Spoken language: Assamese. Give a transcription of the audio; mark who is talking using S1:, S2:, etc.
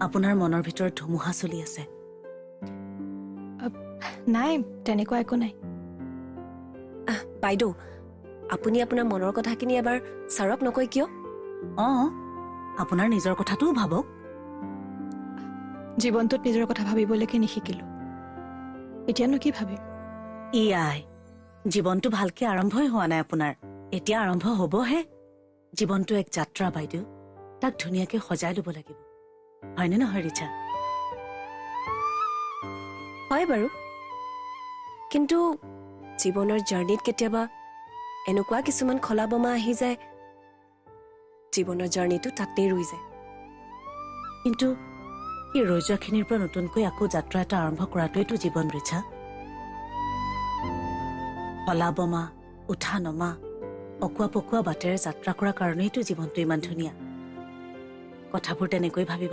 S1: আপোনাৰ মনৰ ভিতৰত ধুমুহা চলি আছে।
S2: নাই, তেনেকুৱা একো নাই।
S3: বাইদেউ, আপুনি আপোনাৰ মনৰ কথাখিনি এবাৰ ছাৰক নকয় কিয়?
S1: আপোনাৰ নিজৰ কথাটোও ভাবক।
S2: জীৱনটোত নিজৰ কথা ভাবিবলৈকে নিশিকিলো, এতিয়ানো কি ভাবিম?
S1: আই, জীৱনটো ভালকে আৰম্ভই হোৱা নাই আপোনাৰ, এতিয়া আৰম্ভ হবহে। জীৱনটো এক যাত্ৰা বাইদেউ, তাক ধুনীয়াকে সজাই লব লাগিব, হয়নে নহয় ৰিচা?
S3: হয় বাৰু, কিন্তু জীৱনৰ জাৰ্ণিত কেতিয়াবা এনেকুৱা কিছুমান খলা বমা আহি যায়, জীৱনৰ জাৰ্ণিটো তাতেই ৰৈ যায়।
S1: কিন্তু এই ৰৈ যোৱাখিনিৰ পৰা নতুনকৈ আকৌ যাত্ৰা এটা আৰম্ভ কৰাটোৱেইতো জীৱন ৰিচা। খলা বমা, উঠা নমা, অকোৱা পকোৱা বাটেৰে যাত্ৰা কৰাৰ কাৰণেইতো জীৱনটো ইমান ধুনীয়া। কথাবোৰ তেনেকৈ ভাবিবা।